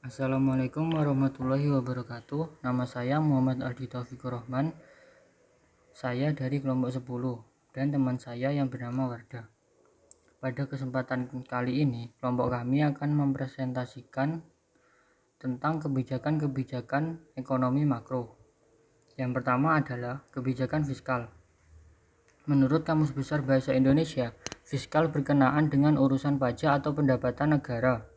Assalamualaikum warahmatullahi wabarakatuh. Nama saya Muhammad Aldi Taufikur Rahman. Saya dari kelompok 10 dan teman saya yang bernama Wardah. Pada kesempatan kali ini, kelompok kami akan mempresentasikan tentang kebijakan-kebijakan ekonomi makro. Yang pertama adalah kebijakan fiskal. Menurut Kamus Besar Bahasa Indonesia, fiskal berkenaan dengan urusan pajak atau pendapatan negara.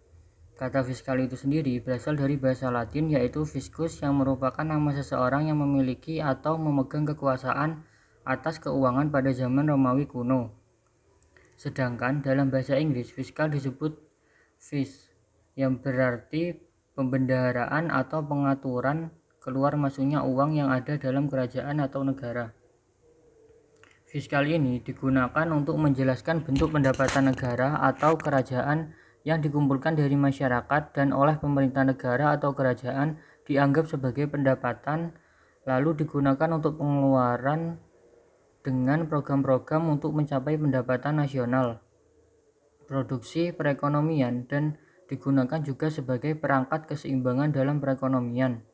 Kata fiskal itu sendiri berasal dari bahasa Latin yaitu fiscus yang merupakan nama seseorang yang memiliki atau memegang kekuasaan atas keuangan pada zaman Romawi kuno. Sedangkan dalam bahasa Inggris fiskal disebut fis yang berarti pembendaharaan atau pengaturan keluar masuknya uang yang ada dalam kerajaan atau negara. Fiskal ini digunakan untuk menjelaskan bentuk pendapatan negara atau kerajaan yang dikumpulkan dari masyarakat dan oleh pemerintah negara atau kerajaan dianggap sebagai pendapatan, lalu digunakan untuk pengeluaran dengan program-program untuk mencapai pendapatan nasional, produksi perekonomian, dan digunakan juga sebagai perangkat keseimbangan dalam perekonomian.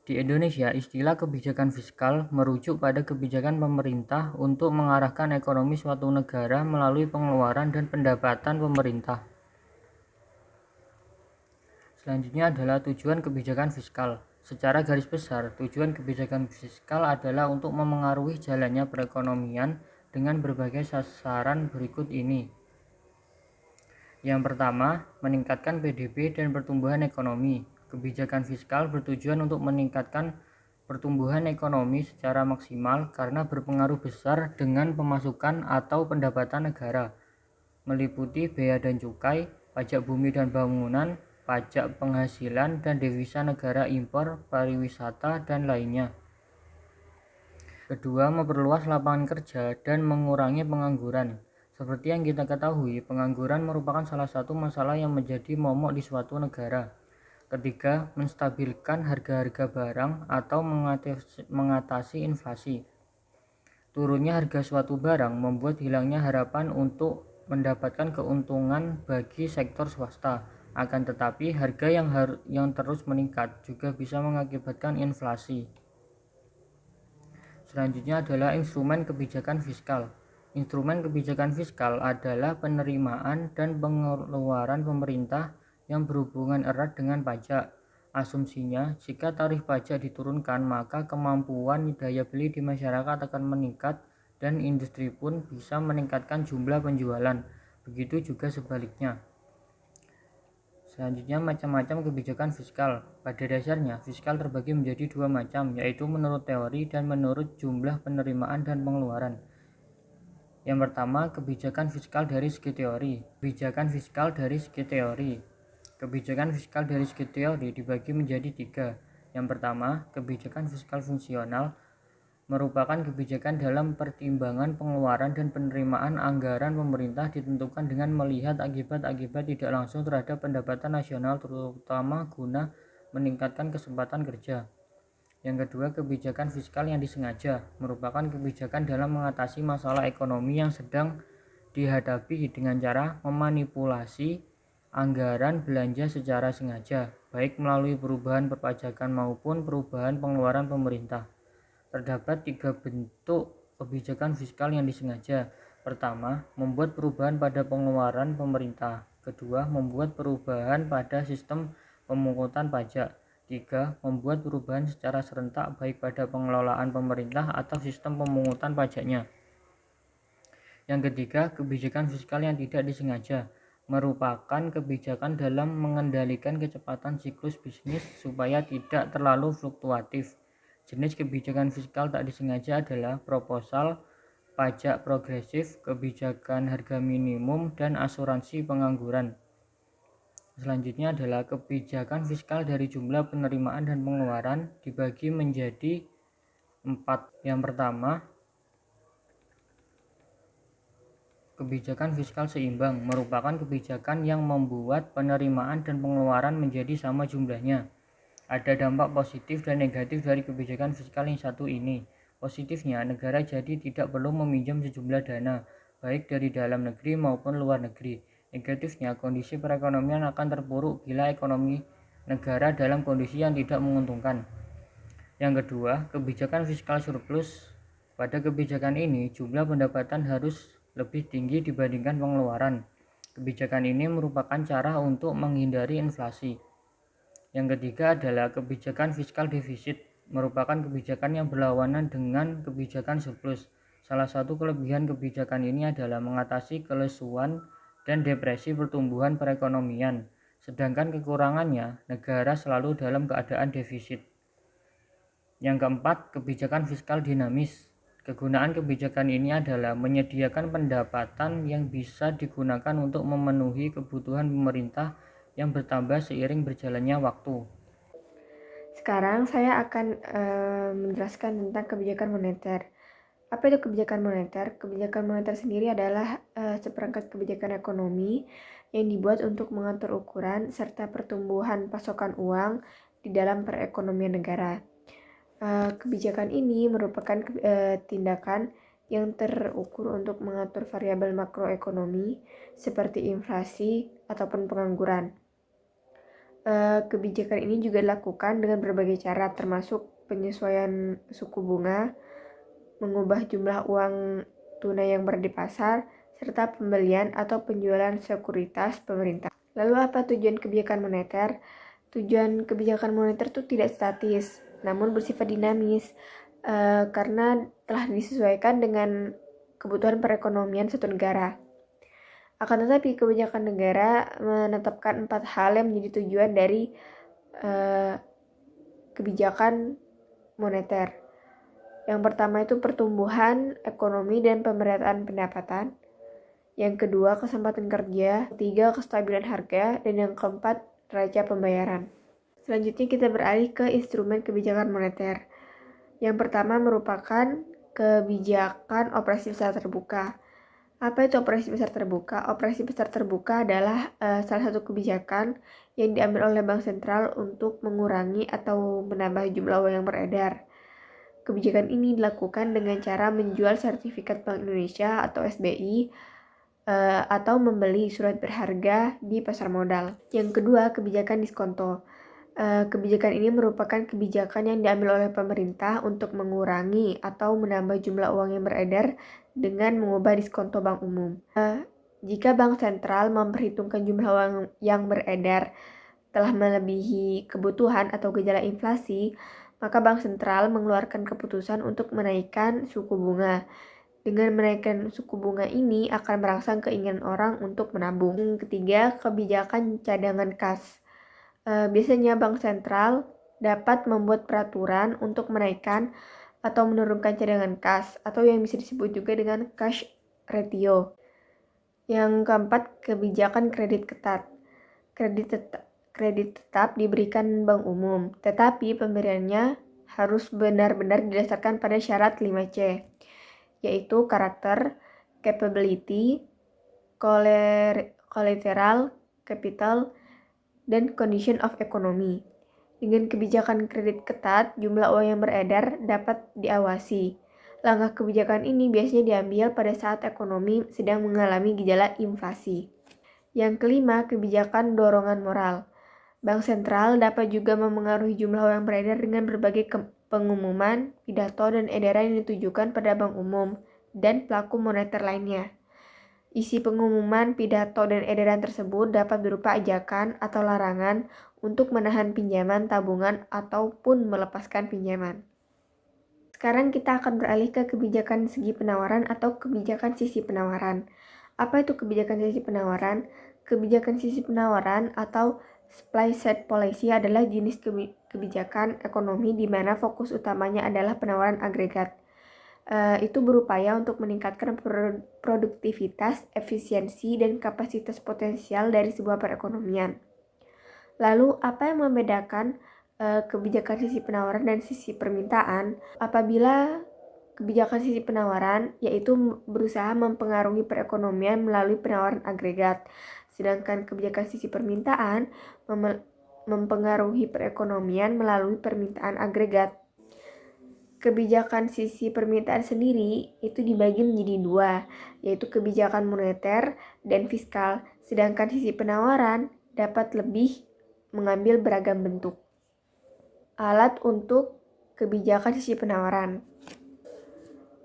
Di Indonesia, istilah kebijakan fiskal merujuk pada kebijakan pemerintah untuk mengarahkan ekonomi suatu negara melalui pengeluaran dan pendapatan pemerintah. Selanjutnya adalah tujuan kebijakan fiskal. Secara garis besar, tujuan kebijakan fiskal adalah untuk memengaruhi jalannya perekonomian dengan berbagai sasaran berikut ini. Yang pertama, meningkatkan PDB dan pertumbuhan ekonomi. Kebijakan fiskal bertujuan untuk meningkatkan pertumbuhan ekonomi secara maksimal karena berpengaruh besar dengan pemasukan atau pendapatan negara, meliputi bea dan cukai, pajak bumi dan bangunan, pajak penghasilan dan devisa negara impor, pariwisata, dan lainnya. Kedua, memperluas lapangan kerja dan mengurangi pengangguran. Seperti yang kita ketahui, pengangguran merupakan salah satu masalah yang menjadi momok di suatu negara. Ketiga, menstabilkan harga-harga barang atau mengatasi inflasi. Turunnya harga suatu barang membuat hilangnya harapan untuk mendapatkan keuntungan bagi sektor swasta. Akan tetapi, harga yang terus meningkat juga bisa mengakibatkan inflasi. Selanjutnya adalah instrumen kebijakan fiskal. Instrumen kebijakan fiskal adalah penerimaan dan pengeluaran pemerintah yang berhubungan erat dengan pajak. Asumsinya, jika tarif pajak diturunkan, maka kemampuan daya beli di masyarakat akan meningkat dan industri pun bisa meningkatkan jumlah penjualan. Begitu juga sebaliknya. Selanjutnya, macam-macam kebijakan fiskal. Pada dasarnya, fiskal terbagi menjadi dua macam, yaitu menurut teori dan menurut jumlah penerimaan dan pengeluaran. Yang pertama, kebijakan fiskal dari segi teori. Kebijakan fiskal dari segi teori. Kebijakan fiskal dari segi teori dibagi menjadi tiga. Yang pertama, kebijakan fiskal fungsional merupakan kebijakan dalam pertimbangan pengeluaran dan penerimaan anggaran pemerintah ditentukan dengan melihat akibat-akibat tidak langsung terhadap pendapatan nasional, terutama guna meningkatkan kesempatan kerja. Yang kedua, kebijakan fiskal yang disengaja merupakan kebijakan dalam mengatasi masalah ekonomi yang sedang dihadapi dengan cara memanipulasi anggaran belanja secara sengaja, baik melalui perubahan perpajakan maupun perubahan pengeluaran pemerintah. Terdapat tiga bentuk kebijakan fiskal yang disengaja. Pertama, membuat perubahan pada pengeluaran pemerintah. Kedua, membuat perubahan pada sistem pemungutan pajak. Tiga, membuat perubahan secara serentak baik pada pengelolaan pemerintah atau sistem pemungutan pajaknya. Yang ketiga, kebijakan fiskal yang tidak disengaja merupakan kebijakan dalam mengendalikan kecepatan siklus bisnis supaya tidak terlalu fluktuatif. Jenis kebijakan fiskal tak disengaja adalah proposal, pajak progresif, kebijakan harga minimum, dan asuransi pengangguran. Selanjutnya adalah kebijakan fiskal dari jumlah penerimaan dan pengeluaran dibagi menjadi 4. Yang pertama, kebijakan fiskal seimbang merupakan kebijakan yang membuat penerimaan dan pengeluaran menjadi sama jumlahnya. Ada dampak positif dan negatif dari kebijakan fiskal yang satu ini. Positifnya, negara jadi tidak perlu meminjam sejumlah dana, baik dari dalam negeri maupun luar negeri. Negatifnya, kondisi perekonomian akan terpuruk bila ekonomi negara dalam kondisi yang tidak menguntungkan. Yang kedua, kebijakan fiskal surplus. Pada kebijakan ini, jumlah pendapatan harus lebih tinggi dibandingkan pengeluaran. Kebijakan ini merupakan cara untuk menghindari inflasi. Yang ketiga adalah kebijakan fiskal defisit, merupakan kebijakan yang berlawanan dengan kebijakan surplus. Salah satu kelebihan kebijakan ini adalah mengatasi kelesuan dan depresi pertumbuhan perekonomian, sedangkan kekurangannya, negara selalu dalam keadaan defisit. Yang keempat, kebijakan fiskal dinamis. Kegunaan kebijakan ini adalah menyediakan pendapatan yang bisa digunakan untuk memenuhi kebutuhan pemerintah yang bertambah seiring berjalannya waktu. Sekarang saya akan menjelaskan tentang kebijakan moneter. Apa itu kebijakan moneter? Kebijakan moneter sendiri adalah seperangkat kebijakan ekonomi yang dibuat untuk mengatur ukuran serta pertumbuhan pasokan uang di dalam perekonomian negara. Kebijakan ini merupakan tindakan yang terukur untuk mengatur variabel makroekonomi seperti inflasi ataupun pengangguran. Kebijakan ini juga dilakukan dengan berbagai cara, termasuk penyesuaian suku bunga, mengubah jumlah uang tunai yang berada di pasar, serta pembelian atau penjualan sekuritas pemerintah. Lalu apa tujuan kebijakan moneter? Tujuan kebijakan moneter itu tidak statis, namun bersifat dinamis, karena telah disesuaikan dengan kebutuhan perekonomian suatu negara. Akan tetapi kebijakan negara menetapkan 4 hal yang menjadi tujuan dari kebijakan moneter. Yang pertama itu pertumbuhan ekonomi dan pemerataan pendapatan. Yang kedua kesempatan kerja. Ketiga kestabilan harga. Dan yang keempat neraca pembayaran. Selanjutnya kita beralih ke instrumen kebijakan moneter. Yang pertama merupakan kebijakan operasi pasar terbuka. Apa itu operasi pasar terbuka? Operasi pasar terbuka adalah salah satu kebijakan yang diambil oleh Bank Sentral untuk mengurangi atau menambah jumlah uang yang beredar. Kebijakan ini dilakukan dengan cara menjual sertifikat Bank Indonesia atau SBI atau membeli surat berharga di pasar modal. Yang kedua, kebijakan diskonto. Kebijakan ini merupakan kebijakan yang diambil oleh pemerintah untuk mengurangi atau menambah jumlah uang yang beredar dengan mengubah diskonto bank umum. Jika bank sentral memperhitungkan jumlah uang yang beredar telah melebihi kebutuhan atau gejala inflasi, maka bank sentral mengeluarkan keputusan untuk menaikkan suku bunga. Dengan menaikkan suku bunga ini akan merangsang keinginan orang untuk menabung. Yang ketiga, kebijakan cadangan kas. Biasanya bank sentral dapat membuat peraturan untuk menaikkan atau menurunkan cadangan kas atau yang bisa disebut juga dengan cash ratio. Yang keempat, kebijakan kredit ketat. Kredit tetap diberikan bank umum, tetapi pemberiannya harus benar-benar didasarkan pada syarat 5C, yaitu karakter, capability, collateral, capital, dan condition of economy. Dengan kebijakan kredit ketat, jumlah uang yang beredar dapat diawasi. Langkah kebijakan ini biasanya diambil pada saat ekonomi sedang mengalami gejala inflasi. Yang kelima, kebijakan dorongan moral. Bank sentral dapat juga memengaruhi jumlah uang yang beredar dengan berbagai pengumuman, pidato, dan edaran yang ditujukan pada bank umum dan pelaku moneter lainnya. Isi pengumuman, pidato, dan edaran tersebut dapat berupa ajakan atau larangan untuk menahan pinjaman, tabungan, ataupun melepaskan pinjaman. Sekarang kita akan beralih ke kebijakan segi penawaran atau kebijakan sisi penawaran. Apa itu kebijakan sisi penawaran? Kebijakan sisi penawaran atau supply side policy adalah jenis kebijakan ekonomi di mana fokus utamanya adalah penawaran agregat. Itu berupaya untuk meningkatkan produktivitas, efisiensi, dan kapasitas potensial dari sebuah perekonomian. Lalu, apa yang membedakan kebijakan sisi penawaran dan sisi permintaan? Apabila kebijakan sisi penawaran yaitu berusaha mempengaruhi perekonomian melalui penawaran agregat, sedangkan kebijakan sisi permintaan mempengaruhi perekonomian melalui permintaan agregat. Kebijakan sisi permintaan sendiri itu dibagi menjadi dua, yaitu kebijakan moneter dan fiskal, sedangkan sisi penawaran dapat lebih mengambil beragam bentuk. Alat untuk kebijakan sisi penawaran.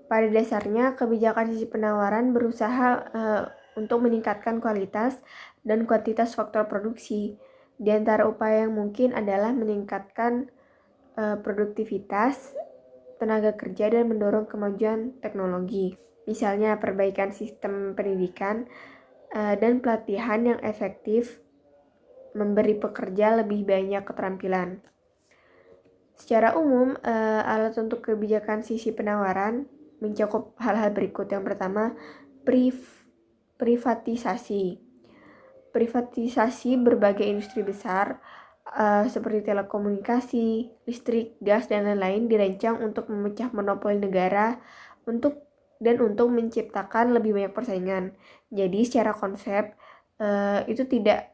Pada dasarnya, kebijakan sisi penawaran berusaha untuk meningkatkan kualitas dan kuantitas faktor produksi. Di antara upaya yang mungkin adalah meningkatkan produktivitas tenaga kerja dan mendorong kemajuan teknologi. Misalnya perbaikan sistem pendidikan dan pelatihan yang efektif memberi pekerja lebih banyak keterampilan. Secara umum, alat untuk kebijakan sisi penawaran mencakup hal-hal berikut. Yang pertama, privatisasi. Privatisasi berbagai industri besar seperti telekomunikasi, listrik, gas, dan lain-lain dirancang untuk memecah monopoli negara untuk menciptakan lebih banyak persaingan. Jadi secara konsep itu tidak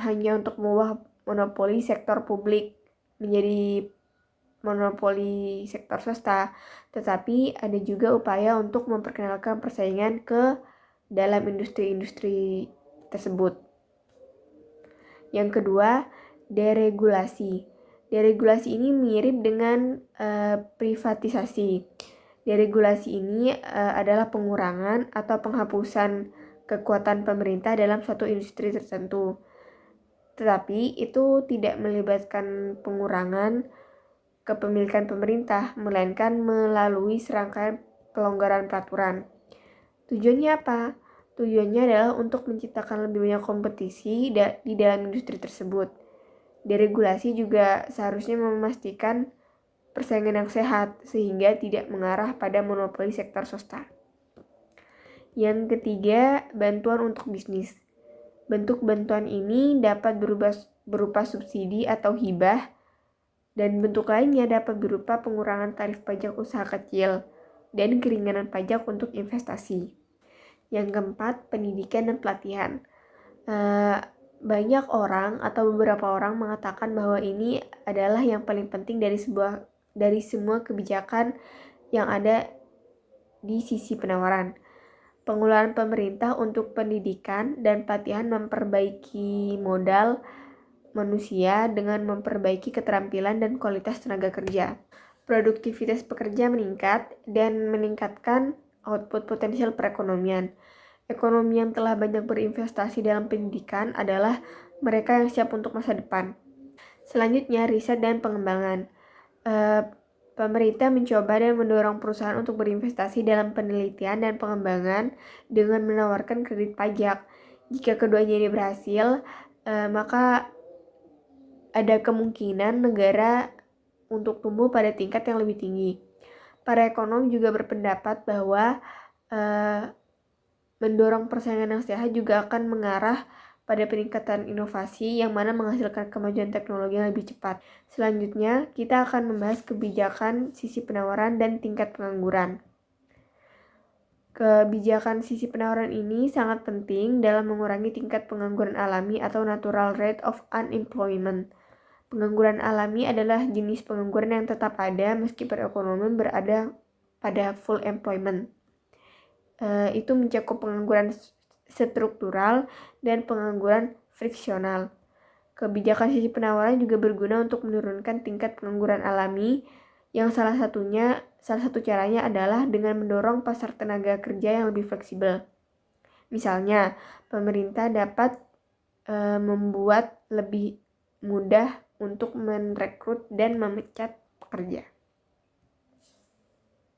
hanya untuk mengubah monopoli sektor publik menjadi monopoli sektor swasta, tetapi ada juga upaya untuk memperkenalkan persaingan ke dalam industri-industri tersebut. Yang kedua, deregulasi. Deregulasi ini mirip dengan privatisasi. Deregulasi ini adalah pengurangan atau penghapusan kekuatan pemerintah dalam suatu industri tertentu. Tetapi itu tidak melibatkan pengurangan kepemilikan pemerintah, melainkan melalui serangkaian pelonggaran peraturan. Tujuannya apa? Tujuannya adalah untuk menciptakan lebih banyak kompetisi di dalam industri tersebut. Deregulasi juga seharusnya memastikan persaingan yang sehat sehingga tidak mengarah pada monopoli sektor swasta. Yang ketiga, bantuan untuk bisnis. Bentuk bantuan ini dapat berupa subsidi atau hibah, dan bentuk lainnya dapat berupa pengurangan tarif pajak usaha kecil dan keringanan pajak untuk investasi. Yang keempat, pendidikan dan pelatihan. Banyak orang atau beberapa orang mengatakan bahwa ini adalah yang paling penting dari semua kebijakan yang ada di sisi penawaran. Pengeluaran pemerintah untuk pendidikan dan pelatihan memperbaiki modal manusia dengan memperbaiki keterampilan dan kualitas tenaga kerja. Produktivitas pekerja meningkat dan meningkatkan output potensial perekonomian. Ekonomi yang telah banyak berinvestasi dalam pendidikan adalah mereka yang siap untuk masa depan. Selanjutnya, riset dan pengembangan. Pemerintah mencoba dan mendorong perusahaan untuk berinvestasi dalam penelitian dan pengembangan dengan menawarkan kredit pajak. Jika keduanya ini berhasil, maka ada kemungkinan negara untuk tumbuh pada tingkat yang lebih tinggi. Para ekonom juga berpendapat bahwa mendorong persaingan yang sehat juga akan mengarah pada peningkatan inovasi yang mana menghasilkan kemajuan teknologi yang lebih cepat. Selanjutnya, kita akan membahas kebijakan sisi penawaran dan tingkat pengangguran. Kebijakan sisi penawaran ini sangat penting dalam mengurangi tingkat pengangguran alami atau natural rate of unemployment. Pengangguran alami adalah jenis pengangguran yang tetap ada meski perekonomian berada pada full employment. Itu mencakup pengangguran struktural dan pengangguran friksional. Kebijakan sisi penawaran juga berguna untuk menurunkan tingkat pengangguran alami, yang salah satu caranya adalah dengan mendorong pasar tenaga kerja yang lebih fleksibel. Misalnya, pemerintah dapat membuat lebih mudah untuk merekrut dan memecat pekerja.